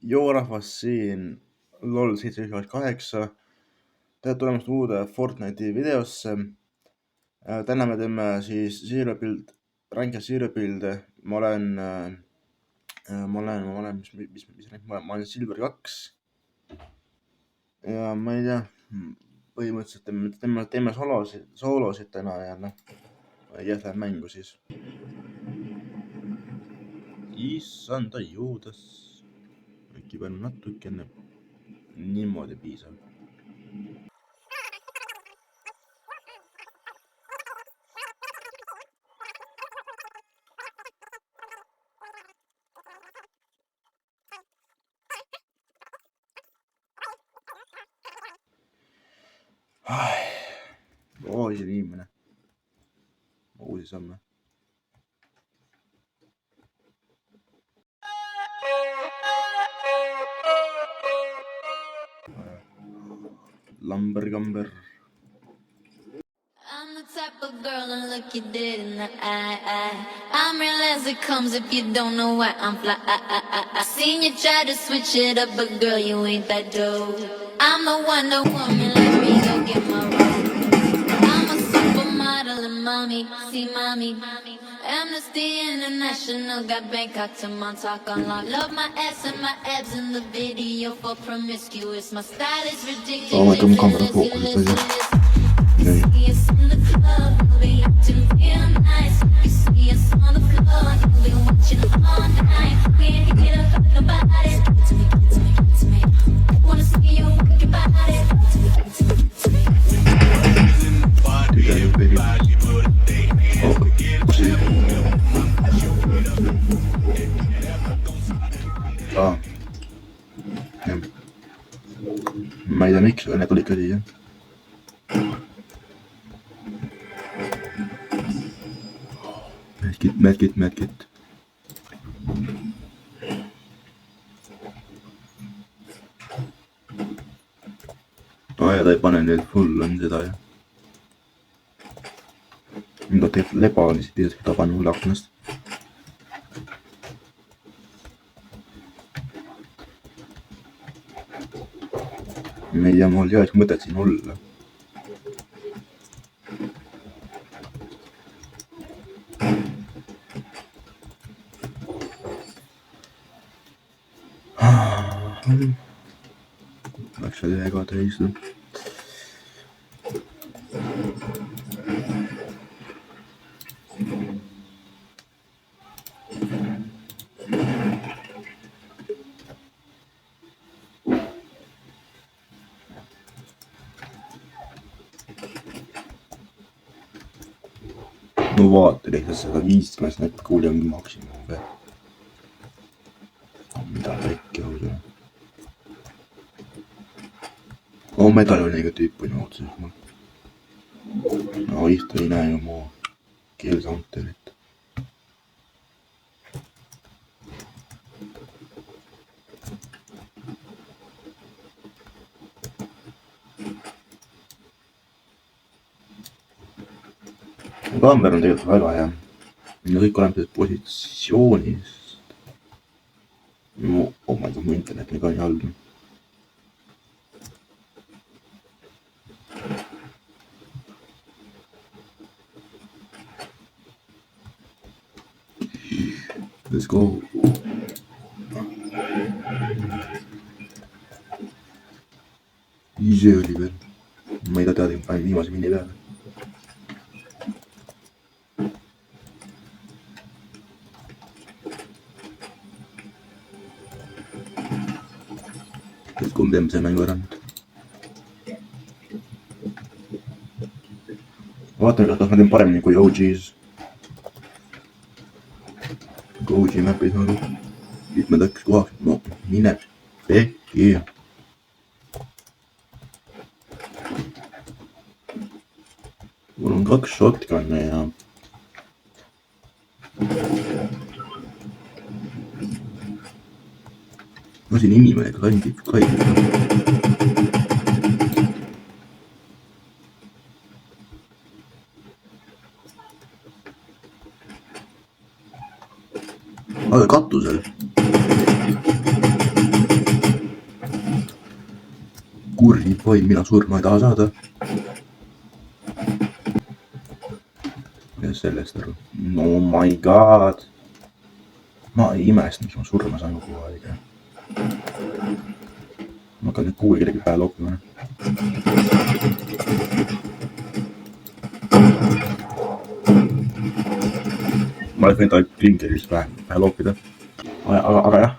Joo rahvas siin LOL728. Tere tulemast uude Fortnite'i videosse. Täna me teeme siis Zero Build, Ranked Zero Build'e. Ma olen Silver 2. Ja ma ei tea, põhimõtteliselt teeme soolosid täna ja läheb mängu siis. Issanda juudas. Äkki pean natukene niimoodi piisab. See inimene. Uusi samme. Lumber. I'm the type of girl to look you dead in the eye. I'm real as it comes if you don't know why I'm fly. I seen you try to switch it up, but girl, you ain't that dope. I'm the Wonder Woman, let me go get my robe. I'm a supermodel and mommy, see mommy. Amnesty International got Bangkok to Montauk on lock. Love my ass and my abs in the video for promiscuous. My style is ridiculous. Yes, in the club, we acting real nice. You see us on the floor, we watching all night. We ain't get up nobody. Get to me. Wanna see you work your body. Get to me. Ma ei tea miks, aga need tulid ka siia. Medkit. Ja ta ei pane nüüd full on seda ja. Nüüd on tegelikult leba on lihtsalt piisavalt taban mulle aknast. Ma ei tea, mul ei oleks mõtet siin olla. Läks seal ühega täis. No vaata lihtsalt seda 50 net kuuli ongi maksimum või. Mida äkki ausõna. Medalioniga tüüp on otseselt mul. No vist ei näe ju mu keelcounterit. Kamber on tegelikult väga hea. Kõik oleme selles positsioonis. Ma ei tea, mu internet nii ka nii halb. Let's go. Ise oli veel. Ma ei tea, panin viimase mini peale. Kui me teeme see mängu ära nüüd. Vaatame, kas ma teen paremini kui OG's. Kui OG map ei saanud. Nüüd me tõkkis kohaks. No, mine pekki. Mul on 2 shotgun'e ja... No siin inimene kandib kaidib. Aga katusel. kurvi poim, mina surma ei taha saada. Ja sellest aru. No my god. Ma ei imesta, miks ma surma saan kogu aeg. Ma hakkan nüüd kuuli kellegi pähe loopima. Ma oleks võinud ainult klinkerist pähe loopida. Aga jah.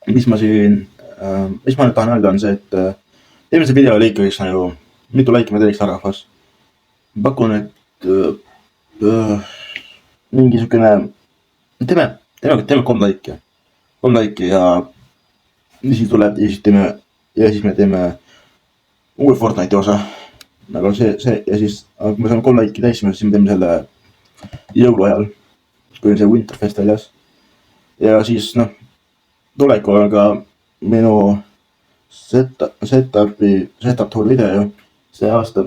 Mis ma nüüd tahan öelda on see, et eelmise video lõikaks nagu mitu laiki me teeks rahvas. Pakun, et mingisugune teeme 3 laiki. 3 laiki ja siis tuleb ja siis me teeme uue Fortnite'i osa. Aga see ja siis, kui me saame 3 laiki täis, siis me teeme selle jõulu ajal, kui on see Winterfest väljas. Ja siis tuleku on ka minu setup tour video see aasta.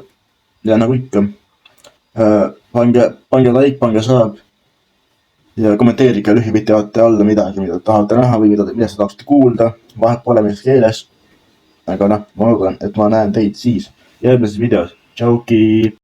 Ja nagu ikka, pange like, pange saab ja kommenteerige lühiviteote alla midagi, mida tahate näha või mida te tahaksite kuulda. Vahet pole mis keeles. Aga ma loodan, et ma näen teid siis järgmises videos. Tšauki!